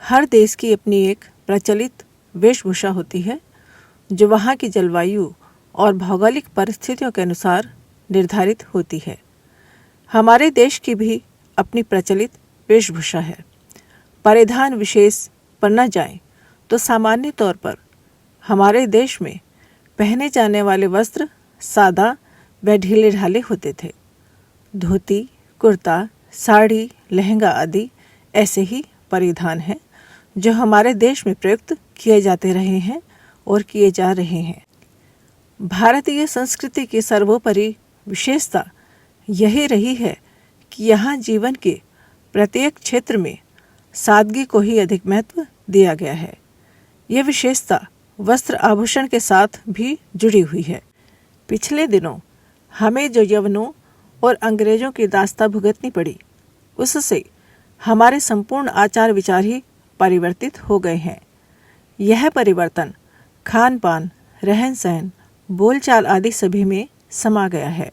हर देश की अपनी एक प्रचलित वेशभूषा होती है जो वहाँ की जलवायु और भौगोलिक परिस्थितियों के अनुसार निर्धारित होती है। हमारे देश की भी अपनी प्रचलित वेशभूषा है। परिधान विशेष पर न जाएं तो सामान्य तौर पर हमारे देश में पहने जाने वाले वस्त्र सादा व ढीले ढाले होते थे। धोती, कुर्ता, साड़ी, लहंगा आदि ऐसे ही परिधान हैं जो हमारे देश में प्रयुक्त किए जाते रहे हैं और किए जा रहे हैं। भारतीय संस्कृति की सर्वोपरि विशेषता यही रही है कि यहाँ जीवन के प्रत्येक क्षेत्र में सादगी को ही अधिक महत्व दिया गया है। यह विशेषता वस्त्र आभूषण के साथ भी जुड़ी हुई है। पिछले दिनों हमें जो यवनों और अंग्रेजों की दास्तां भुगतनी पड़ी, उससे हमारे संपूर्ण आचार विचार ही परिवर्तित हो गए हैं। यह परिवर्तन खान पान, रहन सहन, बोलचाल आदि सभी में समा गया है।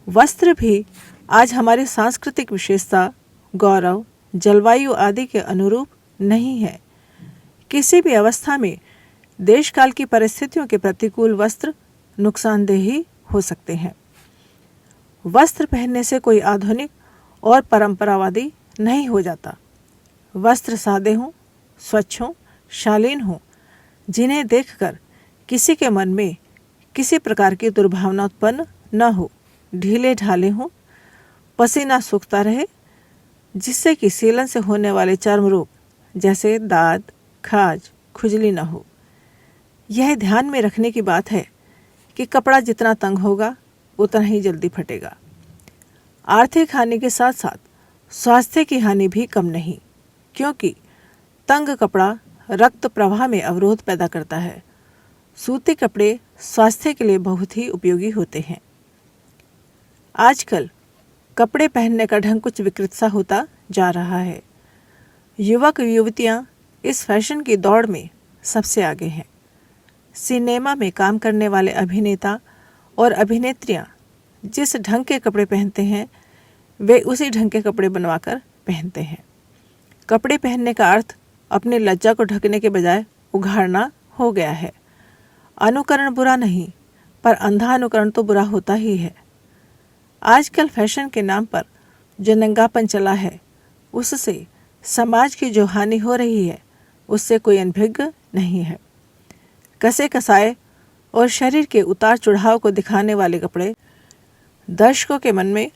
वस्त्र भी आज हमारी सांस्कृतिक विशेषता, गौरव, जलवायु आदि के अनुरूप नहीं है। किसी भी अवस्था में देश काल की परिस्थितियों के प्रतिकूल वस्त्र नुकसानदेह ही हो सकते हैं। वस्त्र पहनने से कोई आधुनिक और परंपरावादी नहीं हो जाता। वस्त्र सादे हों, स्वच्छ हों, शालीन हों, जिन्हें देखकर किसी के मन में किसी प्रकार की दुर्भावना उत्पन्न न हो, ढीले ढाले हों, पसीना सूखता रहे, जिससे कि सीलन से होने वाले चर्म रोग जैसे दाद, खाज, खुजली न हो। यह ध्यान में रखने की बात है कि कपड़ा जितना तंग होगा उतना ही जल्दी फटेगा। आर्थिक हानि के साथ साथ स्वास्थ्य की हानि भी कम नहीं, क्योंकि तंग कपड़ा रक्त प्रवाह में अवरोध पैदा करता है। सूती कपड़े स्वास्थ्य के लिए बहुत ही उपयोगी होते हैं। आजकल कपड़े पहनने का ढंग कुछ विकृत सा होता जा रहा है। युवक युवतियां इस फैशन की दौड़ में सबसे आगे हैं। सिनेमा में काम करने वाले अभिनेता और अभिनेत्रियां जिस ढंग के कपड़े पहनते हैं, वे उसी ढंग के कपड़े बनवाकर पहनते हैं। कपड़े पहनने का अर्थ अपनी लज्जा को ढकने के बजाय उघाड़ना हो गया है। अनुकरण बुरा नहीं, पर अंधा अनुकरण तो बुरा होता ही है। आजकल फैशन के नाम पर जो नंगापन चला है, उससे समाज की जो हानि हो रही है, उससे कोई अनभिज्ञ नहीं है। कसे कसाए और शरीर के उतार चढ़ाव को दिखाने वाले कपड़े दर्शकों के मन में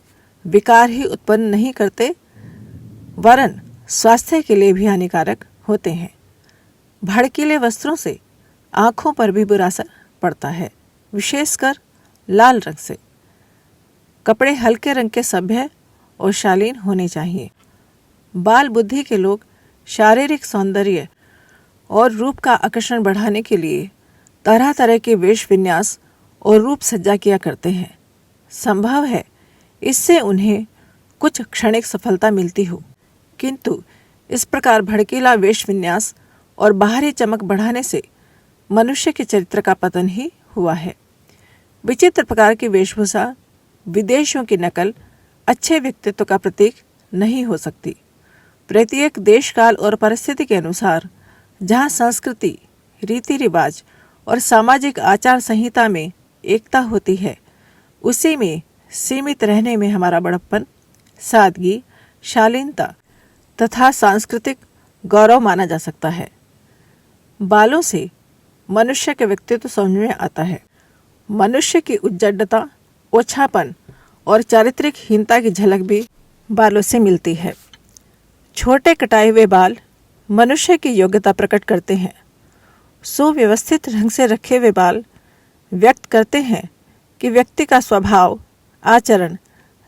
विकार ही उत्पन्न नहीं करते, वरन स्वास्थ्य के लिए भी हानिकारक होते हैं। भड़कीले वस्त्रों से आँखों पर भी बुरा असर पड़ता है, विशेषकर लाल रंग से। कपड़े हल्के रंग के सभ्य और शालीन होने चाहिए। बाल बुद्धि के लोग शारीरिक सौंदर्य और रूप का आकर्षण बढ़ाने के लिए तरह तरह के वेश विन्यास और रूप सज्जा किया करते हैं। संभव है इससे उन्हें कुछ क्षणिक सफलता मिलती हो, किंतु इस प्रकार भड़कीला वेश विन्यास और बाहरी चमक बढ़ाने से मनुष्य के चरित्र का पतन ही हुआ है। विचित्र प्रकार की वेशभूषा, विदेशियों की नकल अच्छे व्यक्तित्व का प्रतीक नहीं हो सकती। प्रत्येक देश काल और परिस्थिति के अनुसार जहाँ संस्कृति, रीति रिवाज और सामाजिक आचार संहिता में एकता होती है, उसी में सीमित रहने में हमारा बड़प्पन, सादगी, शालीनता तथा सांस्कृतिक गौरव माना जा सकता है। बालों से मनुष्य के व्यक्तित्व समझ में आता है। मनुष्य की उज्जडता, ओछापन और चारित्रिक हीनता की झलक भी बालों से मिलती है। छोटे कटाए हुए बाल मनुष्य की योग्यता प्रकट करते हैं। सुव्यवस्थित ढंग से रखे हुए बाल व्यक्त करते हैं कि व्यक्ति का स्वभाव, आचरण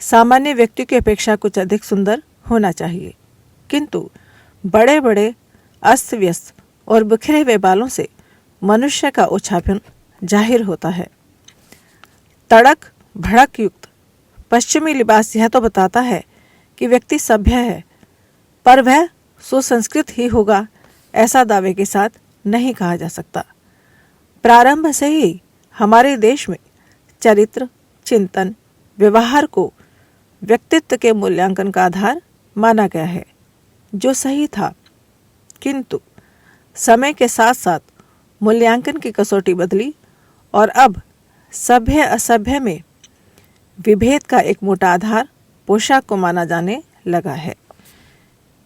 सामान्य व्यक्ति की अपेक्षा कुछ अधिक सुंदर होना चाहिए, किंतु बड़े बड़े अस्त व्यस्त और बिखरे हुए बालों से मनुष्य का ओछापन जाहिर होता है। तड़क भड़क युक्त पश्चिमी लिबास यह तो बताता है कि व्यक्ति सभ्य है, पर वह सुसंस्कृत ही होगा, ऐसा दावे के साथ नहीं कहा जा सकता। प्रारंभ से ही हमारे देश में चरित्र, चिंतन, व्यवहार को व्यक्तित्व के मूल्यांकन का आधार माना गया है। जो सही था किंतु समय के साथ साथ मूल्यांकन की कसौटी बदली और अब सभ्य असभ्य में विभेद का एक मोटा आधार पोशाक को माना जाने लगा है।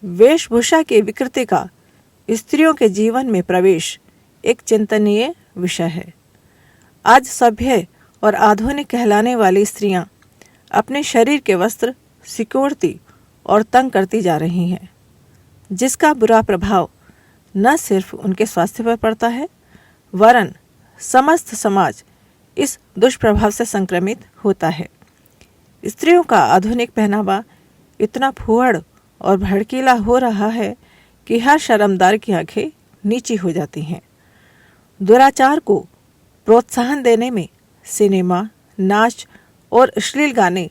वेशभूषा की विकृति का स्त्रियों के जीवन में प्रवेश एक चिंतनीय विषय है। आज सभ्य और आधुनिक कहलाने वाली स्त्रियां अपने शरीर के वस्त्र सिकोड़ती और तंग करती जा रही हैं, जिसका बुरा प्रभाव न सिर्फ उनके स्वास्थ्य पर पड़ता है वरन समस्त समाज इस दुष्प्रभाव से संक्रमित होता है। स्त्रियों का आधुनिक पहनावा इतना फुहड़ और भड़कीला हो रहा है कि हर शर्मदार की आंखें नीची हो जाती हैं। दुराचार को प्रोत्साहन देने में सिनेमा, नाच और अश्लील गाने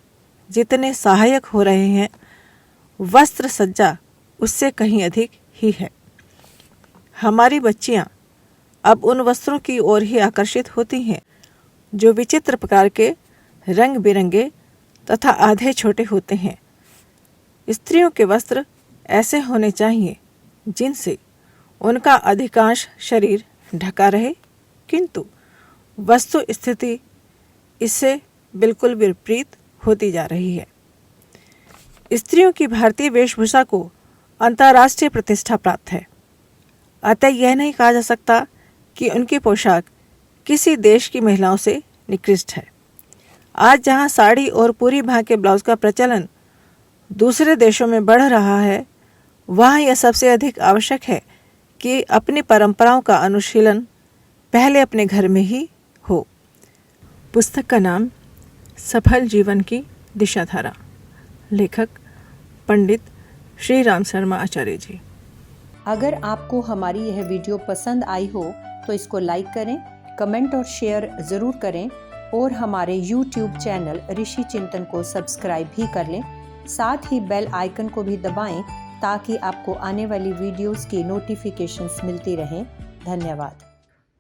जितने सहायक हो रहे हैं, वस्त्र सज्जा उससे कहीं अधिक ही है। हमारी बच्चियां अब उन वस्त्रों की ओर ही आकर्षित होती हैं जो विचित्र प्रकार के रंग बिरंगे तथा आधे छोटे होते हैं। स्त्रियों के वस्त्र ऐसे होने चाहिए जिनसे उनका अधिकांश शरीर ढका रहे, किंतु वस्तु स्थिति इससे बिल्कुल विपरीत होती जा रही है। स्त्रियों की भारतीय वेशभूषा को अंतर्राष्ट्रीय प्रतिष्ठा प्राप्त है, अतः यह नहीं कहा जा सकता कि उनकी पोशाक किसी देश की महिलाओं से निकृष्ट है। आज जहां साड़ी और पूरी बाह के ब्लाउज का प्रचलन दूसरे देशों में बढ़ रहा है, वहाँ यह सबसे अधिक आवश्यक है कि अपनी परंपराओं का अनुशीलन पहले अपने घर में ही हो। पुस्तक का नाम सफल जीवन की दिशाधारा, लेखक पंडित श्री राम शर्मा आचार्य जी। अगर आपको हमारी यह वीडियो पसंद आई हो तो इसको लाइक करें, कमेंट और शेयर ज़रूर करें और हमारे YouTube चैनल ऋषि चिंतन को सब्सक्राइब भी कर लें। साथ ही बेल आइकन को भी दबाएं ताकि आपको आने वाली वीडियोस की नोटिफिकेशंस मिलती रहें। धन्यवाद।